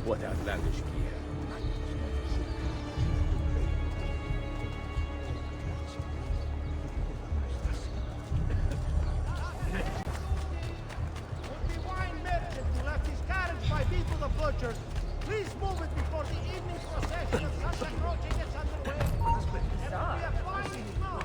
What outlandish gear? The wine merchant who left his carriage by people the butchers. Please move it before the evening procession of Santa Croce gets underway. It will be a fine smoke.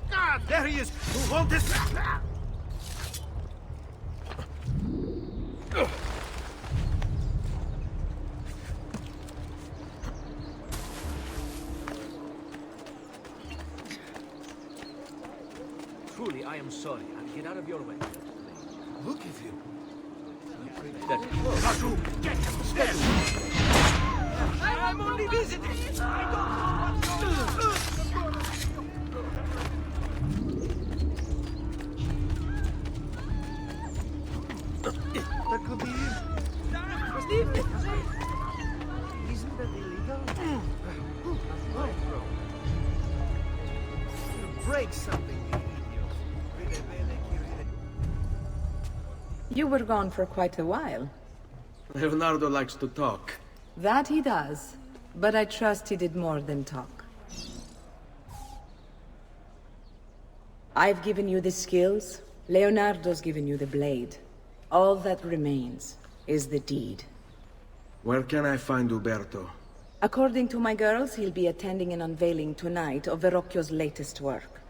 God, there he is! Who won't this? Truly, I am sorry. I'll get out of your way. Look at him. That Raju, get him! Stand! I'm only visiting! I don't know what's going on! That could be him. Isn't that illegal? Break something, you idiot. You were gone for quite a while. Leonardo likes to talk. That he does. But I trust he did more than talk. I've given you the skills. Leonardo's given you the blade. All that remains is the deed. Where can I find Uberto? According to my girls, he'll be attending an unveiling tonight of Verrocchio's latest work.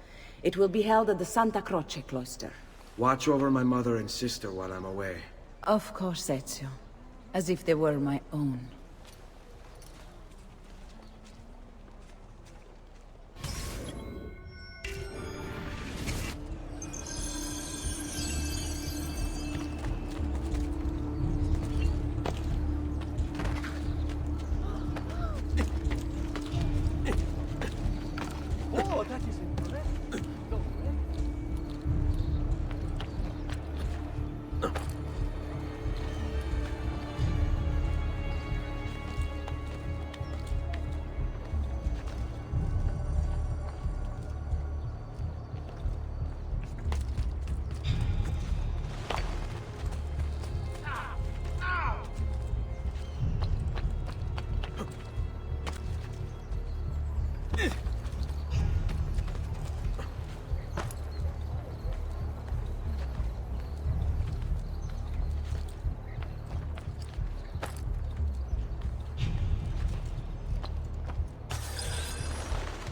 It will be held at the Santa Croce cloister. Watch over my mother and sister while I'm away. Of course, Ezio. As if they were my own. Oh, that is impressive. No way.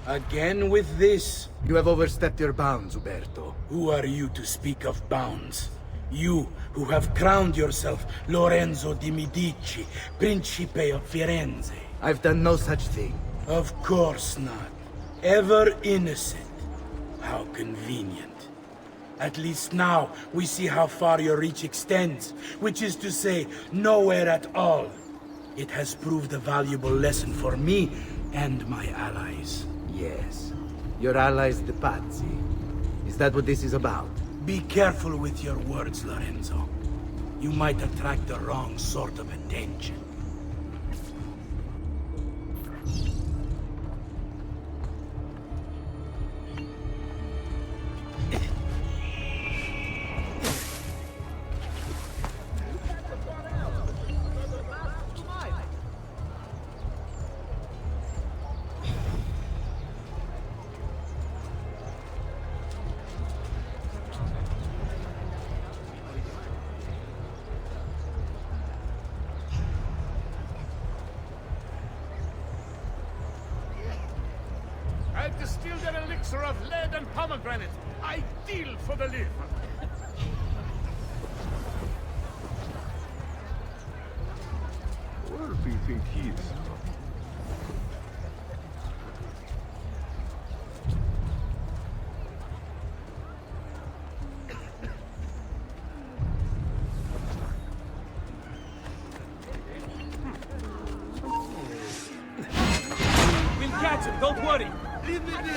Again with this? You have overstepped your bounds, Uberto. Who are you to speak of bounds? You, who have crowned yourself Lorenzo di Medici, Principe of Firenze. I've done no such thing. Of course not. Ever innocent. How convenient. At least now, we see how far your reach extends, which is to say, nowhere at all. It has proved a valuable lesson for me and my allies. Yes. Your allies, the Pazzi. Is that what this is about? Be careful with your words, Lorenzo. You might attract the wrong sort of attention. I've distilled an elixir of lead and pomegranate. Ideal for the liver. Where do you think he is? We'll catch him, don't worry. Leave me be.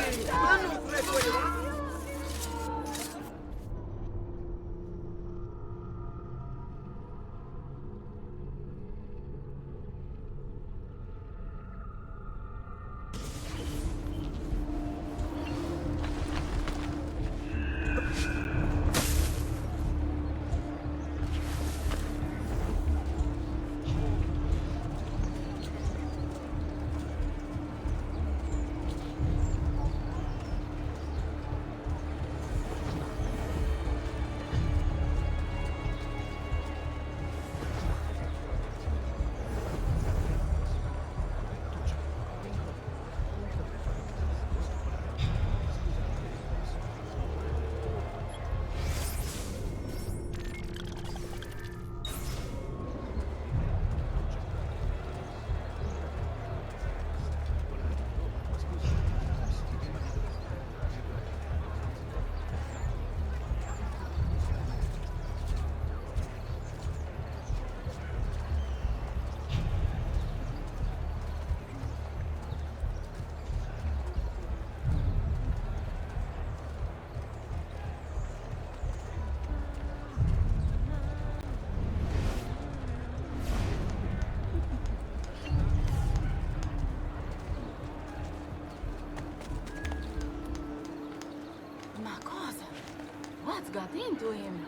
nothing to him.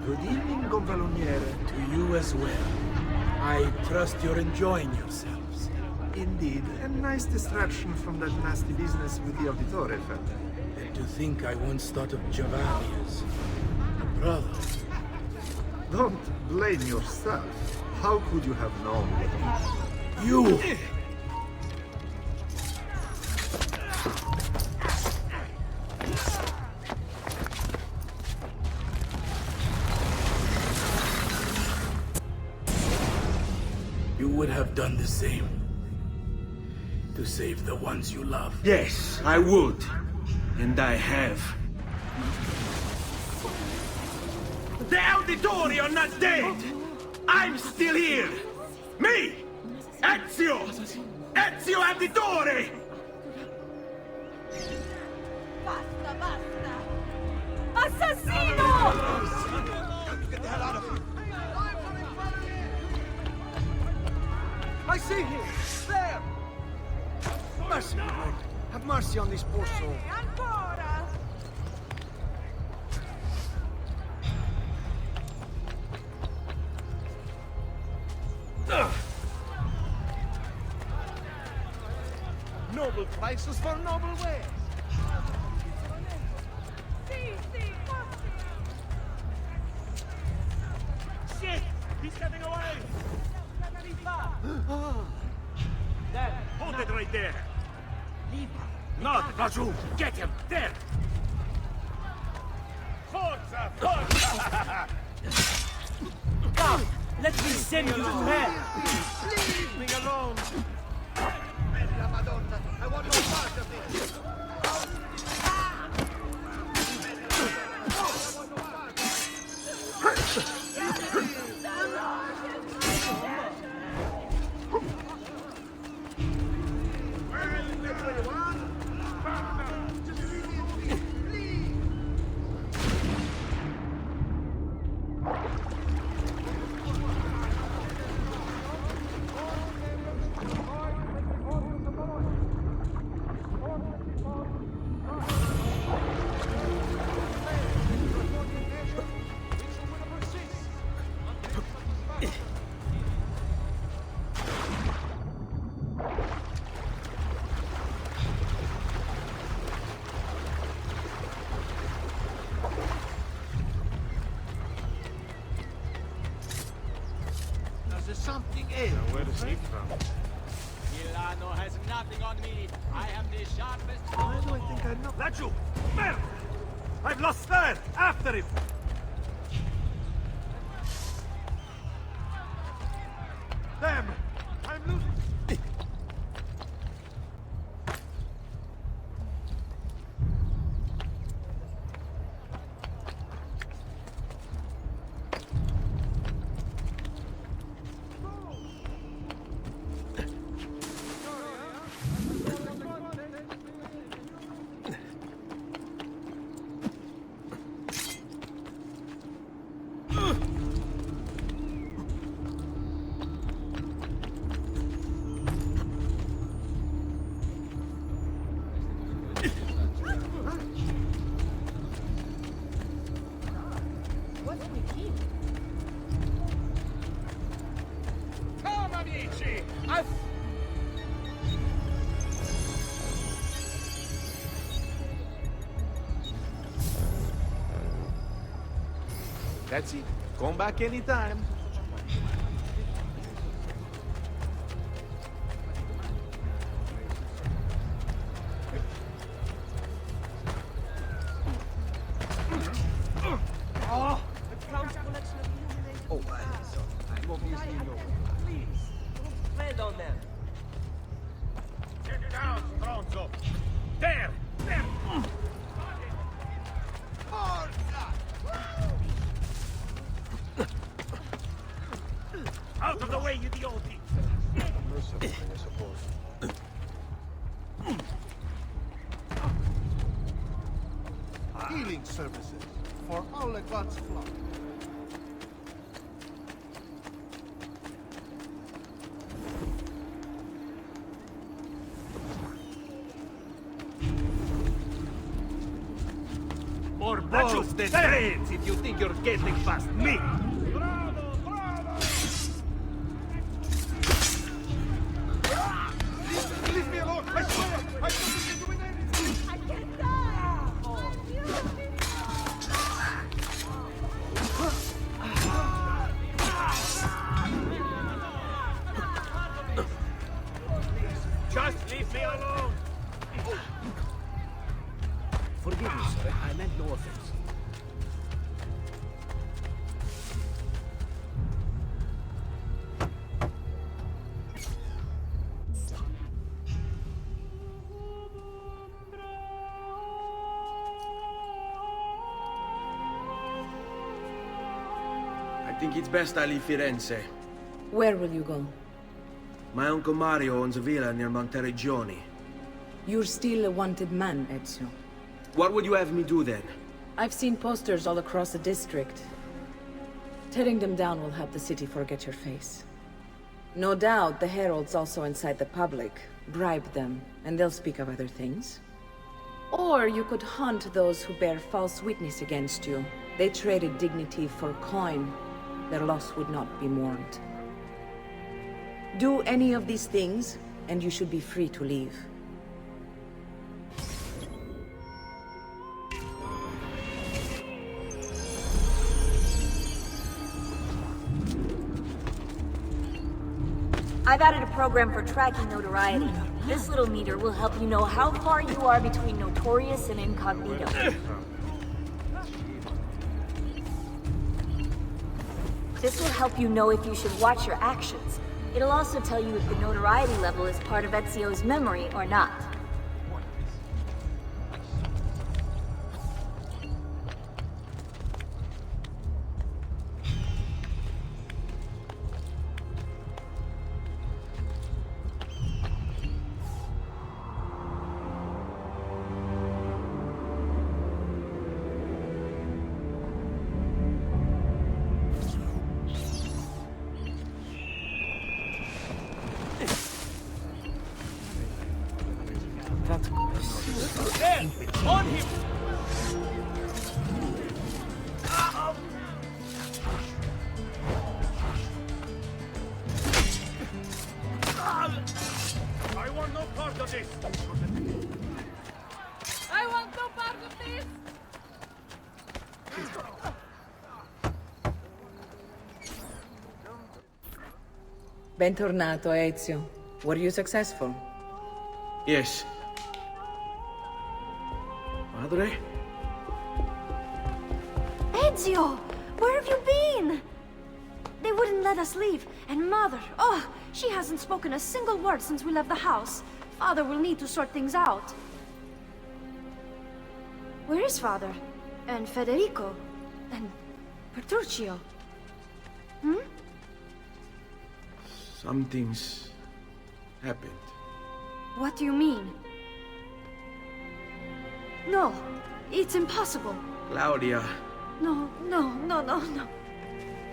Good evening, Gonfaloniere. To you as well. I trust you're enjoying yourselves. Indeed, a nice distraction from that nasty business with the Auditore family. And to think I once thought of Giovanni as a brother. Don't blame yourself. How could you have known what he... You! You would have done the same. To save the ones you love. Yes, I would. And I have. The Auditori are not dead! I'm still here! Me! Ezio! Ezio Auditore! Basta, basta! Assassino! Get the hell out of here! I see him! There! Mercy, Lord. Have mercy on this poor soul. Ancora! Noble prices for noble wares. Sì, sì, forse! Shit! He's getting away! There! Hold it right there! Not Raju! Get him! There! Forza! Forza! Come! Let me send you to hell! Leave me alone! Bella Madonna! I want no part of this! There's something else. Where is he from? Milano has nothing on me. I am the sharpest. Why do I think I know? Raju! Merda! I've lost Sver! After him! Damn! I'm losing... What's the key? Come, amici! I've... That's it. Come back anytime. Tread on them. Get it out, Stronzo! There! There! Forza! Out of the way, you idioti! Mercifully, I suppose. Healing services for all the gods' flock. Or balls the dreads if you think you're getting past me! Leave me alone! I swear! I'm not doing anything! I can't die! Just leave me alone! Forgive me, sir. I meant no offense. I think it's best I leave Firenze. Where will you go? My uncle Mario owns a villa near Monteriggioni. You're still a wanted man, Ezio. What would you have me do then? I've seen posters all across the district. Tearing them down will help the city forget your face. No doubt the heralds also incite the public. Bribe them, and they'll speak of other things. Or you could hunt those who bear false witness against you. They traded dignity for coin. Their loss would not be mourned. Do any of these things, and you should be free to leave. I've added a program for tracking notoriety. This little meter will help you know how far you are between notorious and incognito. This will help you know if you should watch your actions. It'll also tell you if the notoriety level is part of Ezio's memory or not. There! On him! I want no part of this! I want no part of this! Bentornato, Ezio. Were you successful? Yes. Madre? Ezio! Where have you been? They wouldn't let us leave. And Mother, oh, she hasn't spoken a single word since we left the house. Father will need to sort things out. Where is Father? And Federico? And Petruccio? Hmm? Something's happened. What do you mean? No, it's impossible. Claudia, No.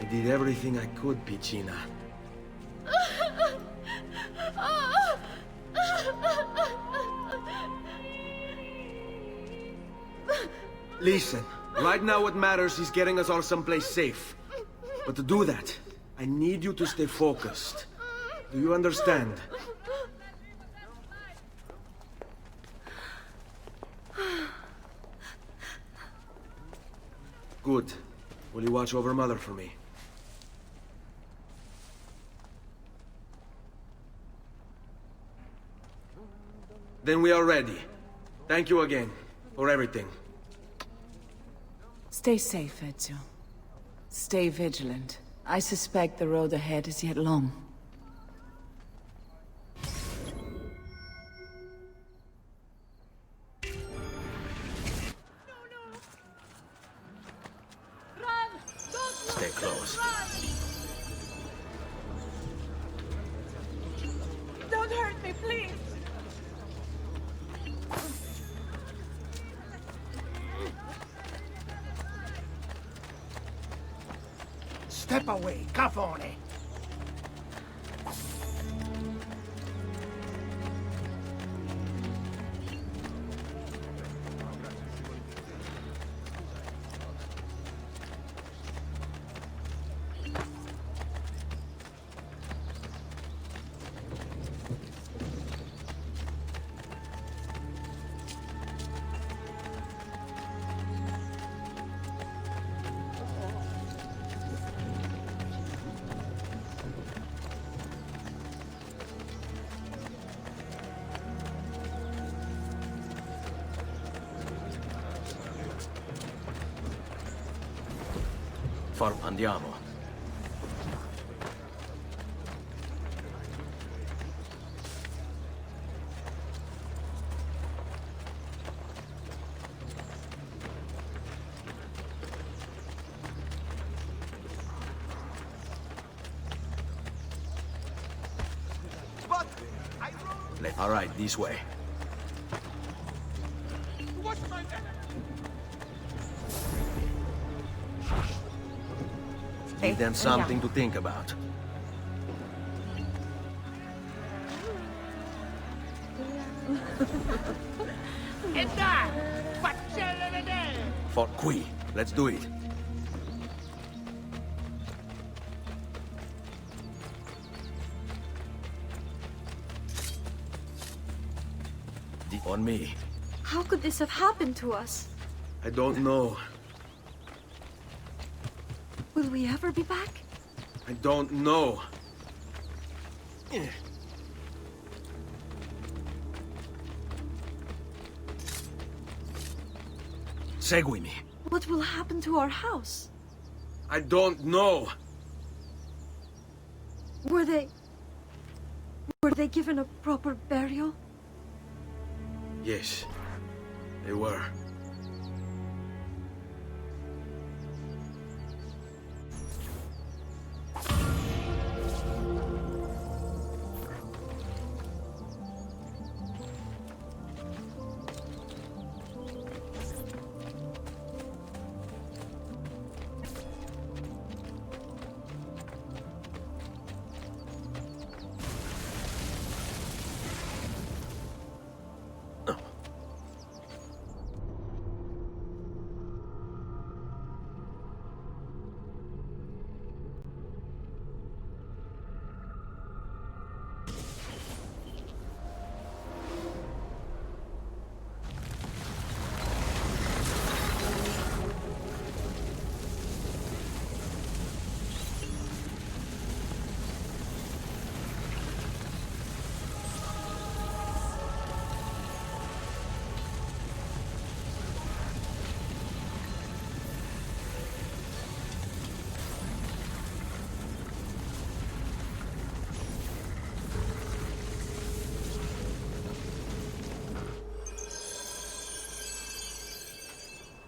I did everything I could, Piccina. Listen, right now what matters is getting us all someplace safe. But to do that, I need you to stay focused. Do you understand? Good. Will you watch over Mother for me? Then we are ready. Thank you again for everything. Stay safe, Ezio. Stay vigilant. I suspect the road ahead is yet long. Run! Don't Stay close. Don't hurt me, please! Step away, cafone! Andiamo. All right, this way. Give them something to think about. E dai! Faccele vedere! For qui. Let's do it. On me. How could this have happened to us? I don't know. Will we ever be back? I don't know. Seguimi. What will happen to our house? I don't know. Were they given a proper burial? Yes, they were.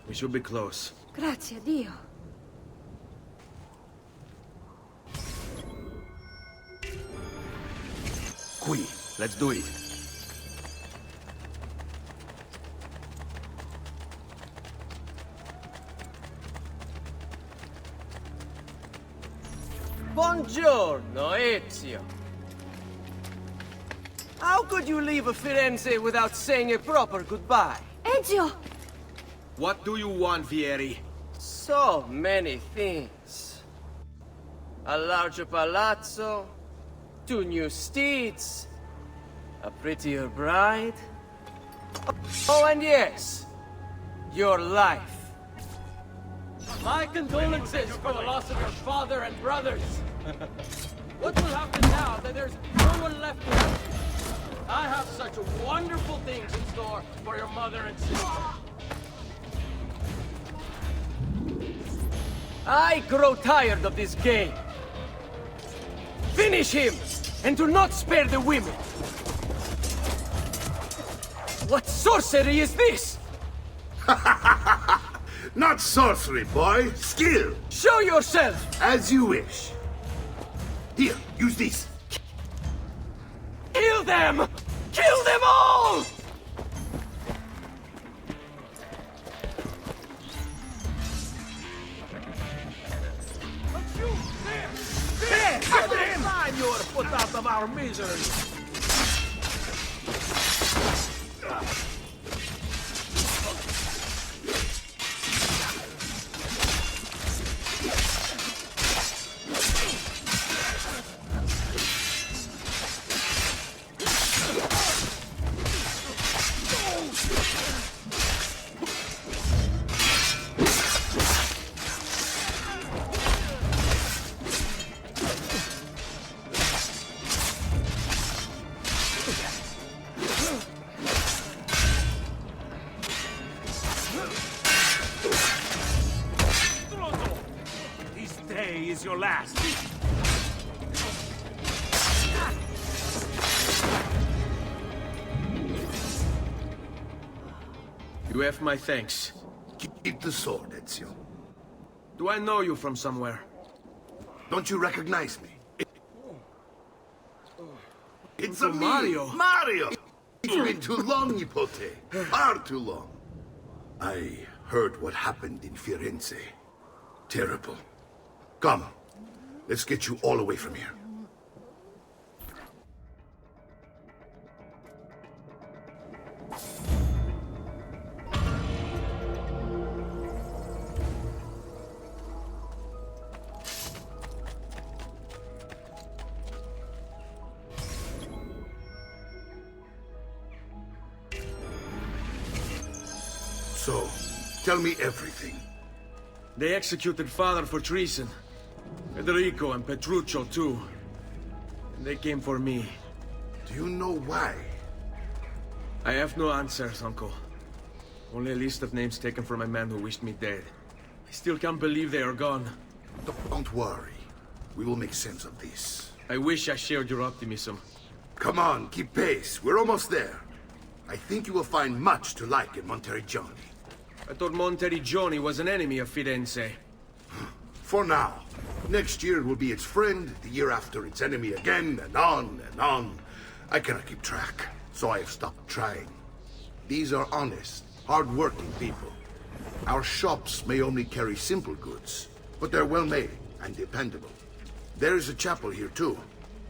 We should be close. Grazie a Dio. Qui. Let's do it. Buongiorno, Ezio. How could you leave Firenze without saying a proper goodbye? Ezio! What do you want, Vieri? So many things. A larger palazzo, 2 new steeds, a prettier bride. Oh, and yes, your life. My condolences for the loss of your father and brothers. What will happen now that there's no one left to help you? I have such wonderful things in store for your mother and sister. I grow tired of this game. Finish him, and do not spare the women. What sorcery is this? Not sorcery, boy. Skill. Show yourself! As you wish. Here, use this. Kill them! Kill them all! There! Get him! You're put out of our misery! is your last. You have my thanks. Keep the sword, Ezio. Do I know you from somewhere? Don't you recognize me? It's a Mario. Mario! It's been too long, Nipote. Far too long. I heard what happened in Firenze. Terrible. Come, let's get you all away from here. So, tell me everything. They executed Father for treason. Federico and Petruccio, too. And they came for me. Do you know why? I have no answers, Uncle. Only a list of names taken from a man who wished me dead. I still can't believe they are gone. Don't worry. We will make sense of this. I wish I shared your optimism. Come on, keep pace. We're almost there. I think you will find much to like in Monteriggioni. I thought Monteriggioni was an enemy of Firenze. For now. Next year it will be its friend, the year after its enemy again, and on and on. I cannot keep track, so I have stopped trying. These are honest, hard-working people. Our shops may only carry simple goods, but they're well-made and dependable. There is a chapel here, too.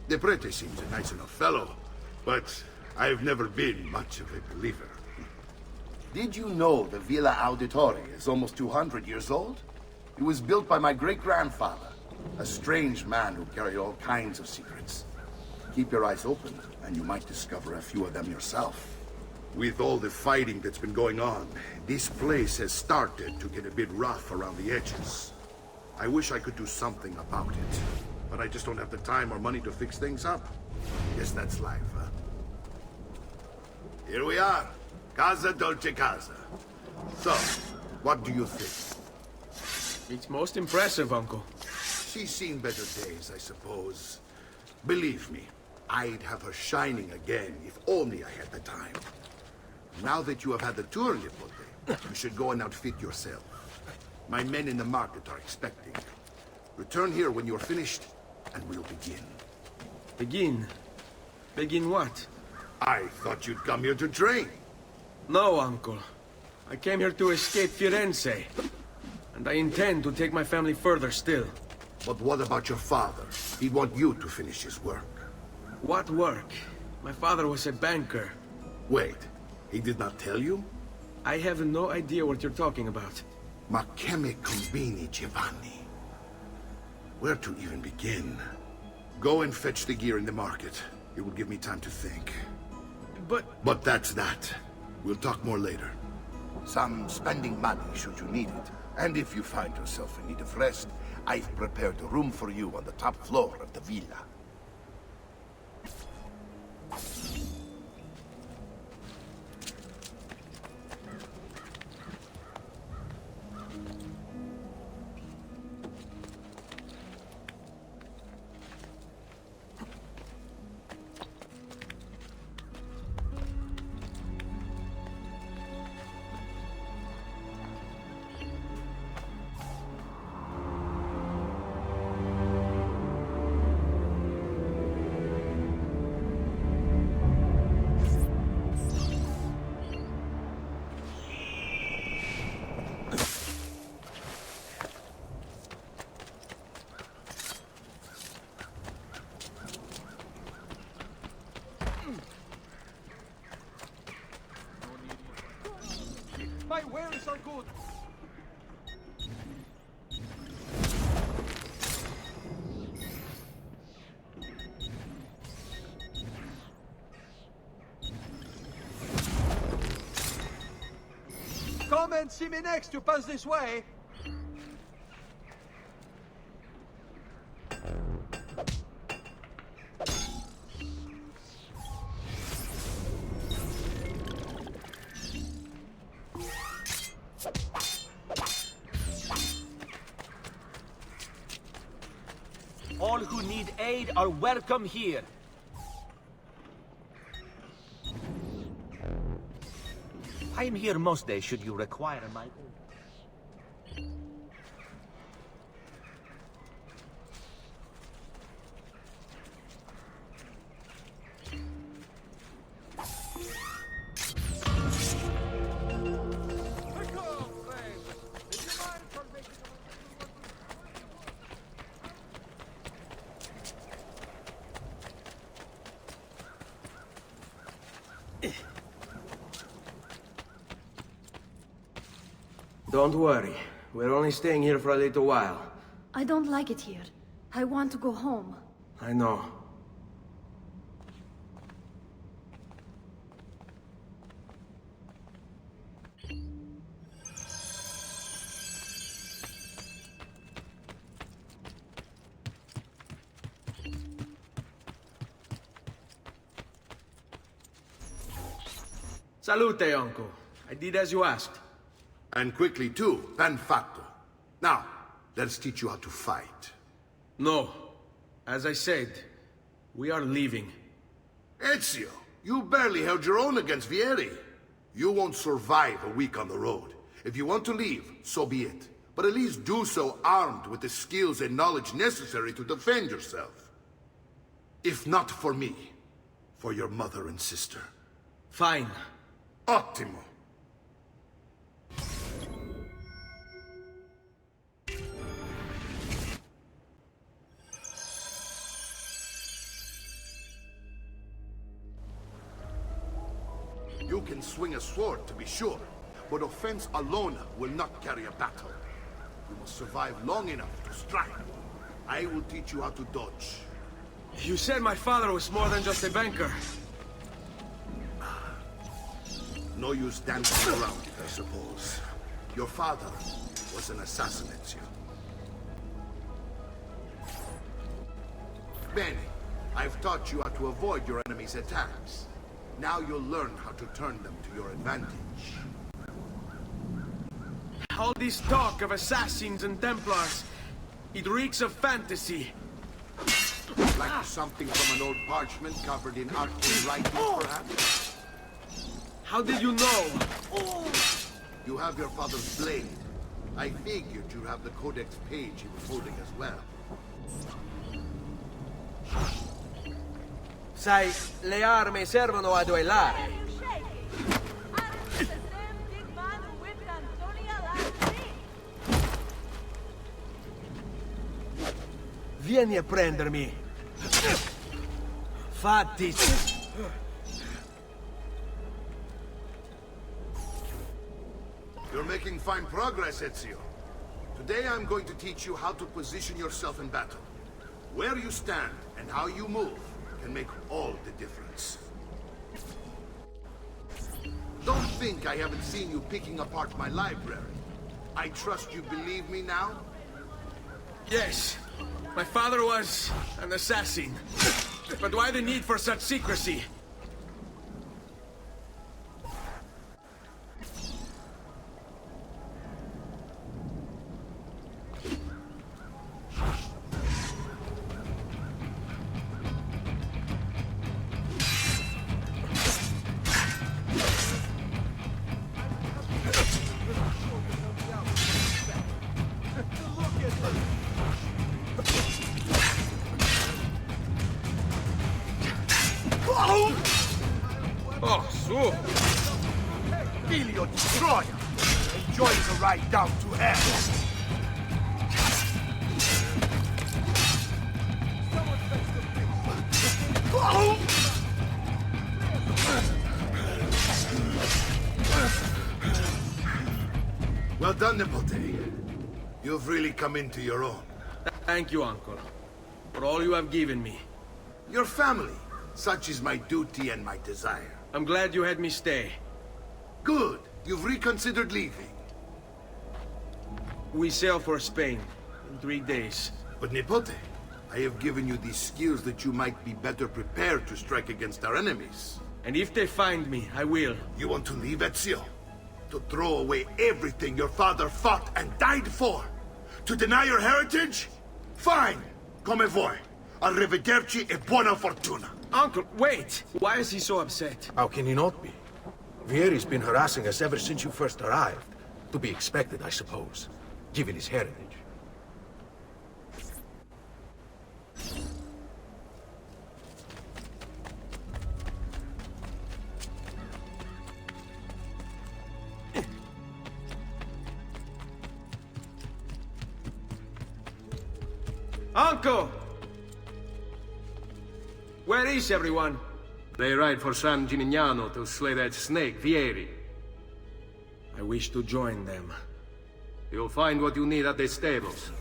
The Prete seems a nice enough fellow, but I've never been much of a believer. Did you know the Villa Auditore is almost 200 years old? It was built by my great-grandfather, a strange man who carried all kinds of secrets. Keep your eyes open, and you might discover a few of them yourself. With all the fighting that's been going on, this place has started to get a bit rough around the edges. I wish I could do something about it, but I just don't have the time or money to fix things up. Guess that's life, huh? Here we are. Casa Dolce Casa. So, what do you think? It's most impressive, Uncle. She's seen better days, I suppose. Believe me, I'd have her shining again if only I had the time. Now that you have had the tour, Nipote, you should go and outfit yourself. My men in the market are expecting you. Return here when you're finished, and we'll begin. Begin? Begin what? I thought you'd come here to train. No, Uncle. I came here to escape Firenze. And I intend to take my family further still. But what about your father? He'd want you to finish his work. What work? My father was a banker. Wait, he did not tell you? I have no idea what you're talking about. Ma che me combini, Giovanni? Where to even begin? Go and fetch the gear in the market. It will give me time to think. But that's that. We'll talk more later. Some spending money should you need it. And if you find yourself in need of rest, I've prepared a room for you on the top floor of the villa. My wares are good. Come and see me next. You pass this way. All who need aid are welcome here. I am here most days should you require my... Don't worry. We're only staying here for a little while. I don't like it here. I want to go home. I know. Salute, uncle. I did as you asked. And quickly too, pen fatto. Now, let's teach you how to fight. No. As I said, we are leaving. Ezio, you barely held your own against Vieri. You won't survive a week on the road. If you want to leave, so be it. But at least do so armed with the skills and knowledge necessary to defend yourself. If not for me, for your mother and sister. Fine. Ottimo. You can swing a sword, to be sure, but offense alone will not carry a battle. You must survive long enough to strike. I will teach you how to dodge. You said my father was more than just a banker. No use dancing around it, I suppose. Your father was an assassin, Ezio. Bene, I've taught you how to avoid your enemy's attacks. Now you'll learn how to turn them to your advantage. All this talk of assassins and Templars, it reeks of fantasy. Like something from an old parchment covered in artful writing, perhaps? How did you know? You have your father's blade. I figured you'd have the codex page he was holding as well. Sai, le armi servono a duellare. Vieni a prendermi. Fatti. You're making fine progress, Ezio. Today I'm going to teach you how to position yourself in battle. Where you stand and how you move can make all the difference. Don't think I haven't seen you picking apart my library. I trust you believe me now? Yes. My father was an assassin. But why the need for such secrecy? Oh, so. Filio di Troia! Enjoy the ride down to hell! Well done, Nipote. You've really come into your own. Thank you, Uncle, for all you have given me. Your family. Such is my duty and my desire. I'm glad you had me stay. Good. You've reconsidered leaving. We sail for Spain in 3 days. But Nipote, I have given you these skills that you might be better prepared to strike against our enemies. And if they find me, I will. You want to leave, Ezio? To throw away everything your father fought and died for? To deny your heritage? Fine! Come vuoi. Arrivederci e buona fortuna. Uncle, wait! Why is he so upset? How can he not be? Vieri's been harassing us ever since you first arrived. To be expected, I suppose, given his heritage. Uncle! Where is everyone? They ride for San Gimignano to slay that snake, Vieri. I wish to join them. You'll find what you need at the stables.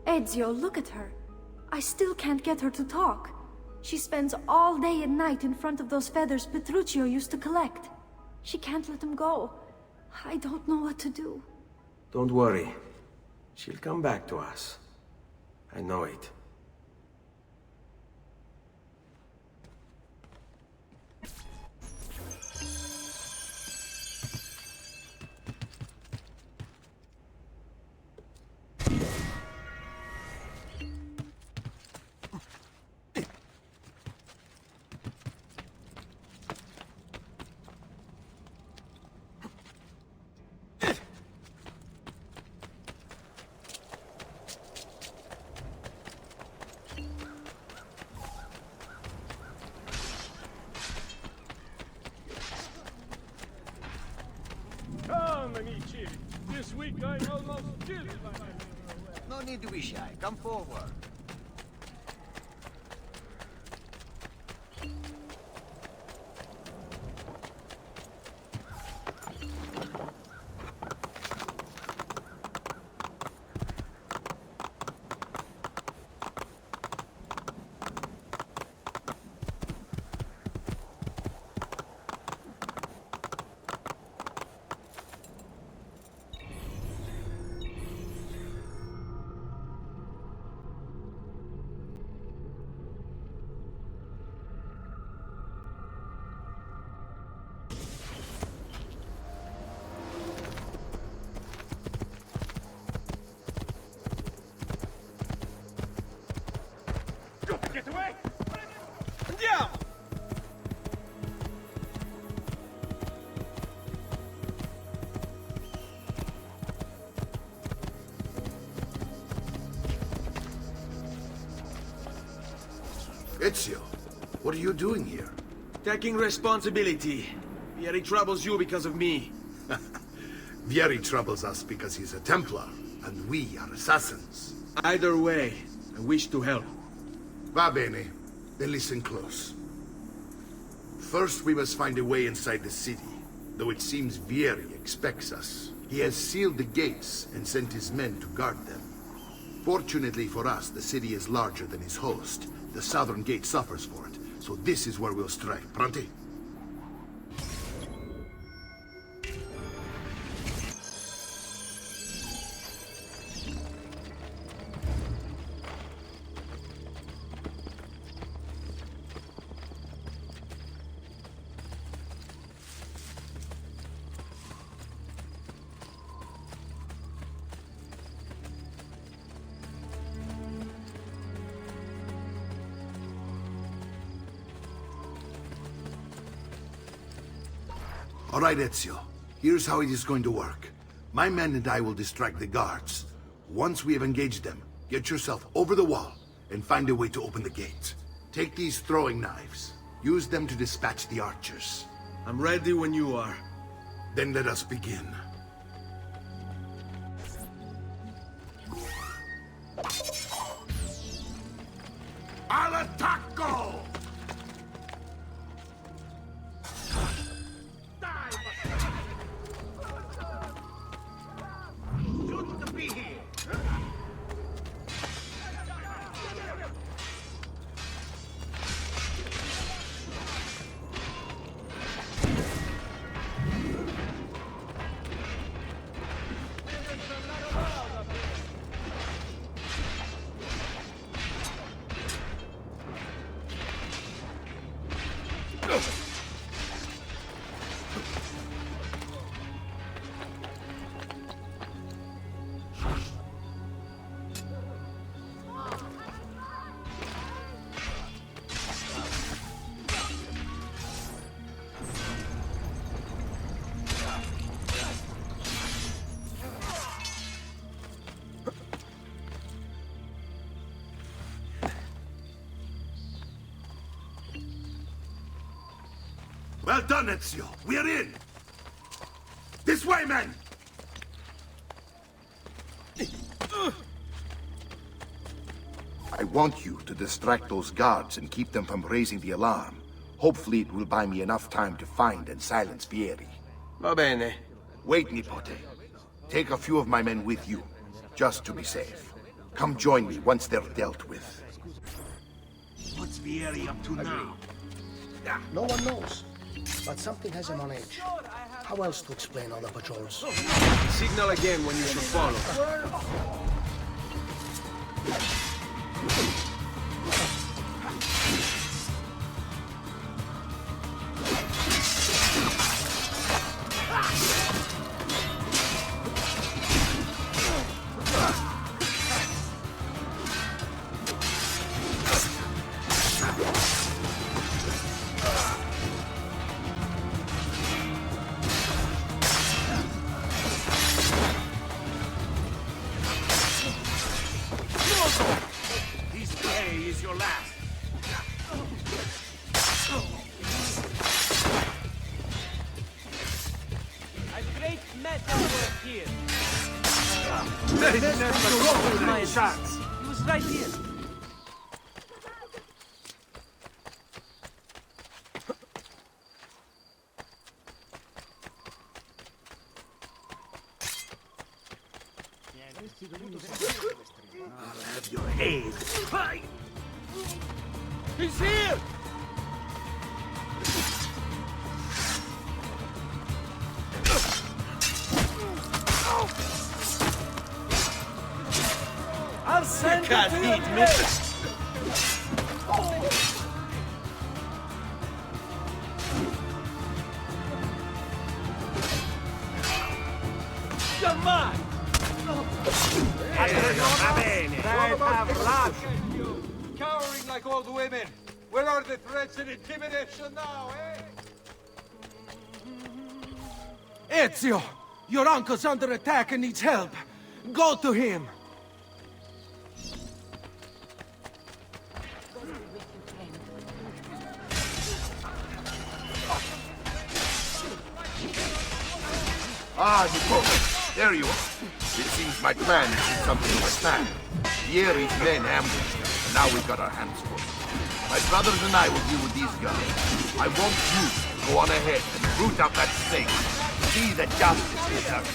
Ezio, look at her. I still can't get her to talk. She spends all day and night in front of those feathers Petruchio used to collect. She can't let them go. I don't know what to do. Don't worry. She'll come back to us. I know it. Come, amici. This week I almost killed my... No need to be shy. Come forward. Get away! Andiamo! Ezio, what are you doing here? Taking responsibility. Vieri troubles you because of me. Vieri troubles us because he's a Templar, and we are assassins. Either way, I wish to help. Va bene. Then listen close. First, we must find a way inside the city, though it seems Vieri expects us. He has sealed the gates and sent his men to guard them. Fortunately for us, the city is larger than his host. The southern gate suffers for it, so this is where we'll strike. Pronti? All right, Ezio. Here's how it is going to work. My men and I will distract the guards. Once we have engaged them, get yourself over the wall and find a way to open the gate. Take these throwing knives. Use them to dispatch the archers. I'm ready when you are. Then let us begin. Al attacco! Good to be here. Well done, Ezio. We're in. This way, men! I want you to distract those guards and keep them from raising the alarm. Hopefully it will buy me enough time to find and silence Vieri. Va bene. Wait, Nipote. Take a few of my men with you, just to be safe. Come join me once they're dealt with. What's Vieri up to now? No one knows, but something has him on edge. How else to explain all the patrols? Signal again when you should follow. This day is your last. A great metal work here. My shots. He was right here. I'll have your head. Hi. He's here! I'll send you can't to your eat me. grave. You're mine! Cowering like old women. Where are the threats and intimidation now, eh? Ezio! Your uncle's under attack and needs help. Go to him! Ah, Nipote. There you are. It seems my plan is something of a snag. Vieri's men ambushed us, and now we've got our hands full. My brothers and I will deal with these guys. I want you to go on ahead and root out that snake. See that justice is served.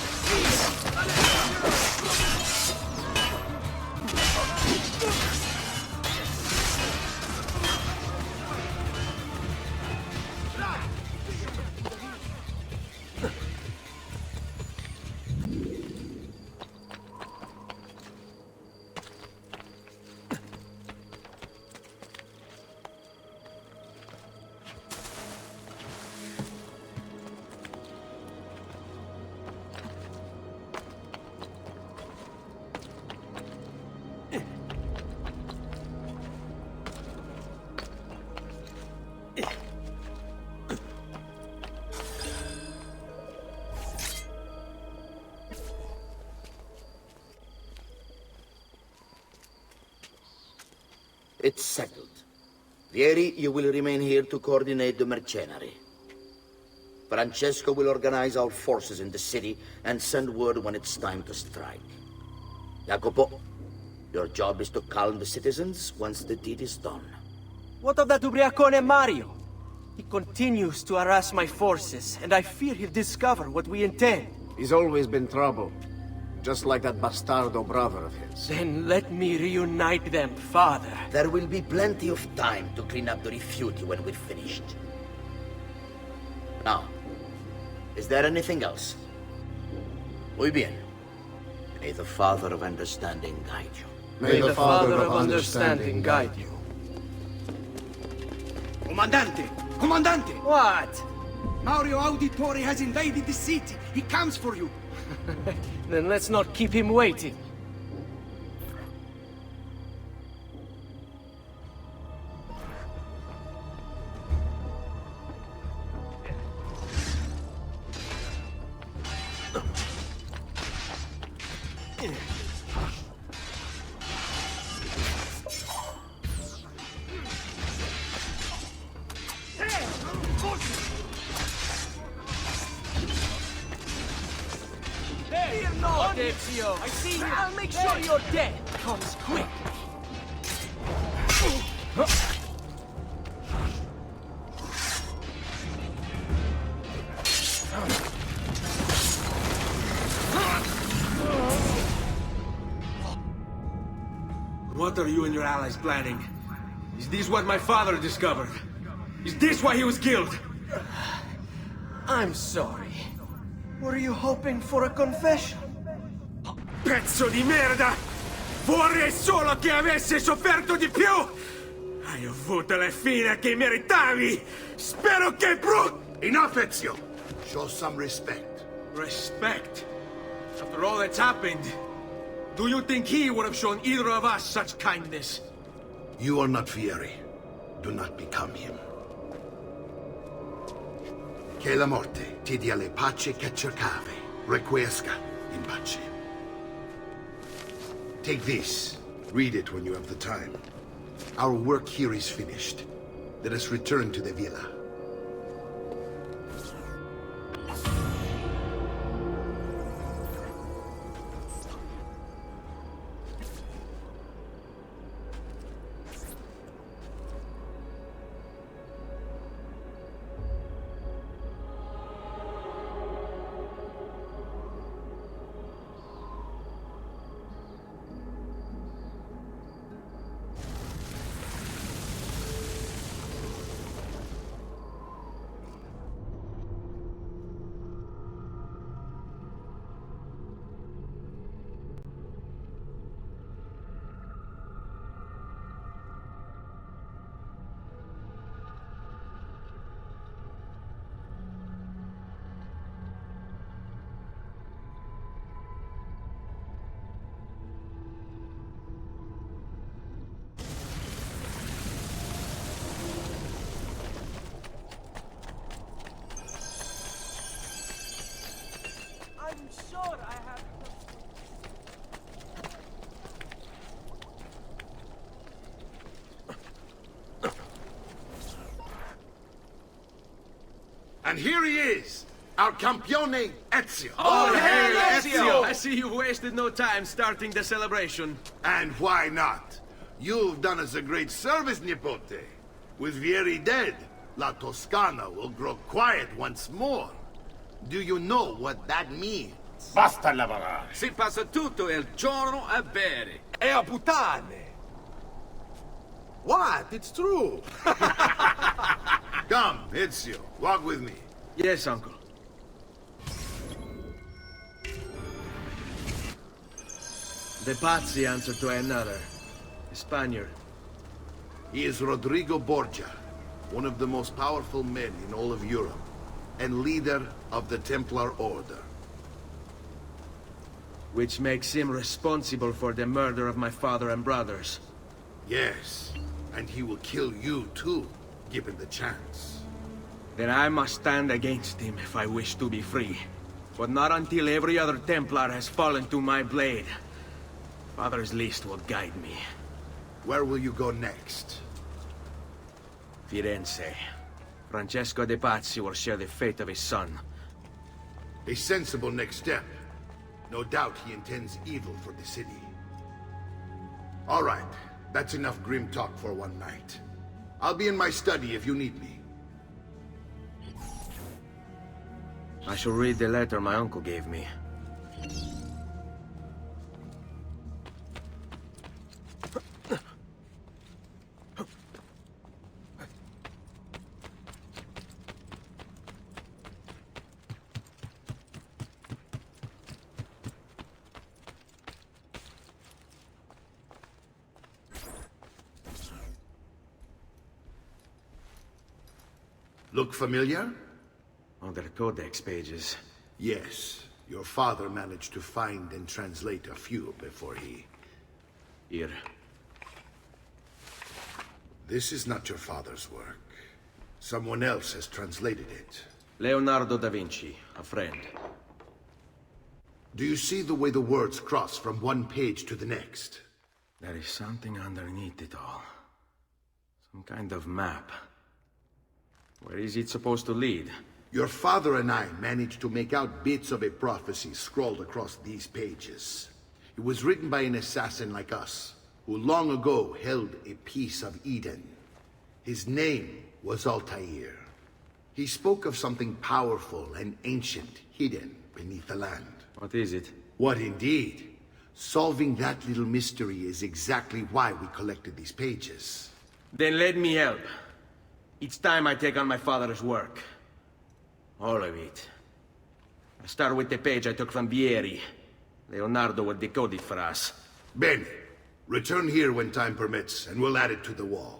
It's settled. Vieri, you will remain here to coordinate the mercenary. Francesco will organize our forces in the city and send word when it's time to strike. Jacopo, your job is to calm the citizens once the deed is done. What of that ubriacone Mario? He continues to harass my forces, and I fear he'll discover what we intend. He's always been trouble. Just like that bastardo brother of his. Then let me reunite them, father. There will be plenty of time to clean up the refuge when we're finished. Now, is there anything else? Muy bien. May the Father of Understanding guide you. May the Father of Understanding guide you. Comandante, Comandante! What? Mario Auditore has invaded the city. He comes for you. Then let's not keep him waiting. Fear not, Ezio! I see you! I'll make sure your death comes quick! What are you and your allies planning? Is this what my father discovered? Is this why he was killed? I'm sorry. Were you hoping for a confession? Pezzo di merda! Vorrei solo che avesse sofferto di più! Hai avuto la fine che meritavi! Spero che Enough, Ezio! Show some respect. Respect? After all that's happened, do you think he would have shown either of us such kindness? You are not Fieri. Do not become him. Che la morte ti dia le pace che cercavi. Requiesca in pace. Take this. Read it when you have the time. Our work here is finished. Let us return to the villa. I'm sure I have... And here he is, our campione Ezio. Oh, hey, Ezio! I see you wasted no time starting the celebration. And why not? You've done us a great service, Nipote. With Vieri dead, La Toscana will grow quiet once more. Do you know what that means? Basta lavorare. Si passa tutto il giorno a bere. E a puttane! What? It's true! Come, Ezio, walk with me. Yes, uncle. The Pazzi answer to another. A Spaniard. He is Rodrigo Borgia, one of the most powerful men in all of Europe, and leader of the Templar Order. Which makes him responsible for the murder of my father and brothers. Yes, and he will kill you too, given the chance. Then I must stand against him if I wish to be free. But not until every other Templar has fallen to my blade. Father's list will guide me. Where will you go next? Firenze. Francesco de Pazzi will share the fate of his son. A sensible next step. No doubt he intends evil for the city. All right, that's enough grim talk for one night. I'll be in my study if you need me. I shall read the letter my uncle gave me. Look familiar? Other codex pages. Yes. Your father managed to find and translate a few before he... Here. This is not your father's work. Someone else has translated it. Leonardo da Vinci, a friend. Do you see the way the words cross from one page to the next? There is something underneath it all. Some kind of map. Where is it supposed to lead? Your father and I managed to make out bits of a prophecy scrawled across these pages. It was written by an assassin like us, who long ago held a piece of Eden. His name was Altair. He spoke of something powerful and ancient hidden beneath the land. What is it? What indeed? Solving that little mystery is exactly why we collected these pages. Then let me help. It's time I take on my father's work. All of it. I start with the page I took from Vieri. Leonardo will decode it for us. Bene. Return here when time permits, and we'll add it to the wall.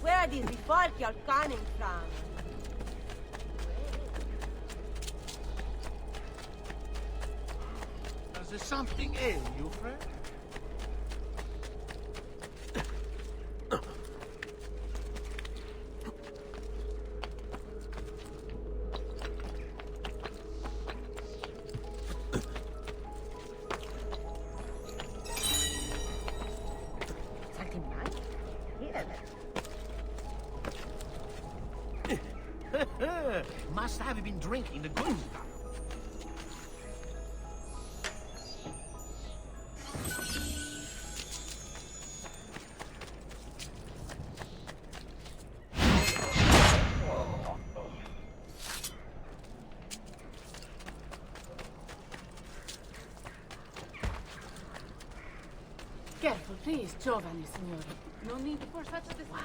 Where are these folk you're coming from? Does there something ail you, friend? Must have been drinking the good stuff. Careful, please, giovani signore. No need for such a display.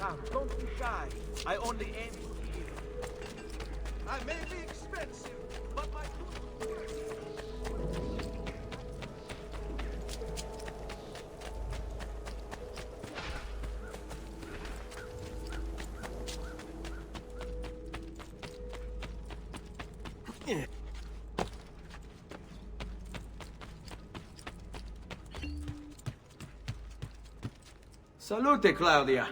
town. Don't be shy. I only aim to heal. I may be expensive, but my Salute, Claudia.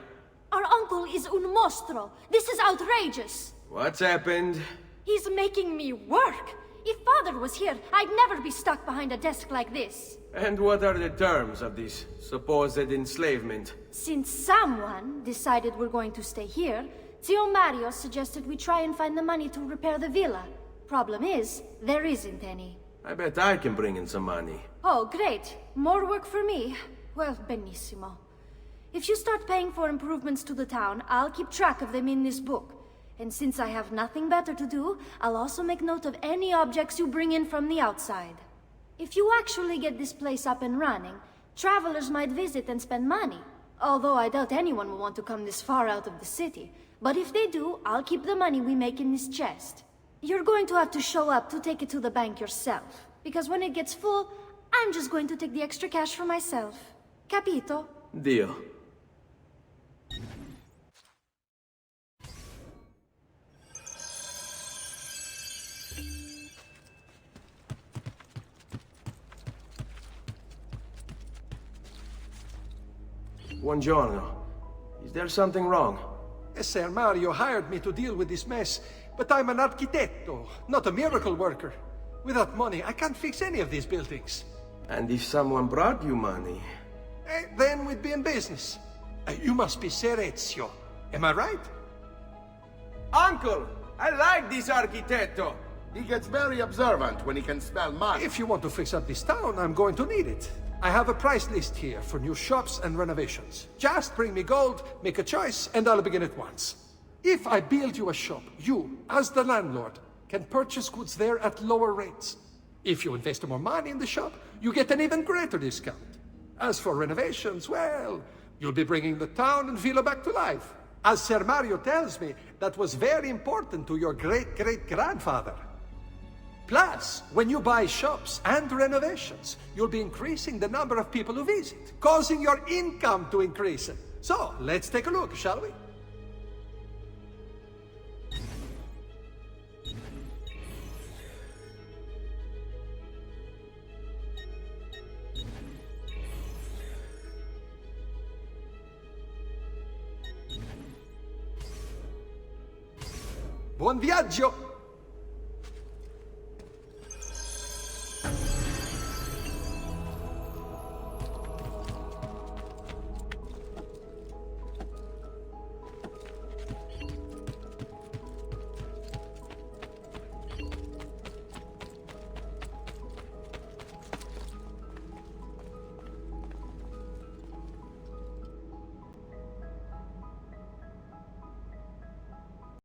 Our uncle is un mostro. This is outrageous. What's happened? He's making me work. If Father was here, I'd never be stuck behind a desk like this. And what are the terms of this supposed enslavement? Since someone decided we're going to stay here, Zio Mario suggested we try and find the money to repair the villa. Problem is, there isn't any. I bet I can bring in some money. Oh, great. More work for me. Well, benissimo. If you start paying for improvements to the town, I'll keep track of them in this book. And since I have nothing better to do, I'll also make note of any objects you bring in from the outside. If you actually get this place up and running, travelers might visit and spend money. Although I doubt anyone will want to come this far out of the city. But if they do, I'll keep the money we make in this chest. You're going to have to show up to take it to the bank yourself. Because when it gets full, I'm just going to take the extra cash for myself. Capito? Deal. Buongiorno. Is there something wrong? Ser Mario hired me to deal with this mess, but I'm an architetto, not a miracle worker. Without money, I can't fix any of these buildings. And if someone brought you money? Then we'd be in business. You must be Ser Ezio. Am I right? Uncle, I like this architetto. He gets very observant when he can smell money. If you want to fix up this town, I'm going to need it. I have a price list here for new shops and renovations. Just bring me gold, make a choice, and I'll begin at once. If I build you a shop, you, as the landlord, can purchase goods there at lower rates. If you invest more money in the shop, you get an even greater discount. As for renovations, well, you'll be bringing the town and villa back to life. As Ser Mario tells me, that was very important to your great-great-grandfather. Plus, when you buy shops and renovations, you'll be increasing the number of people who visit, causing your income to increase. So, let's take a look, shall we? Buon viaggio!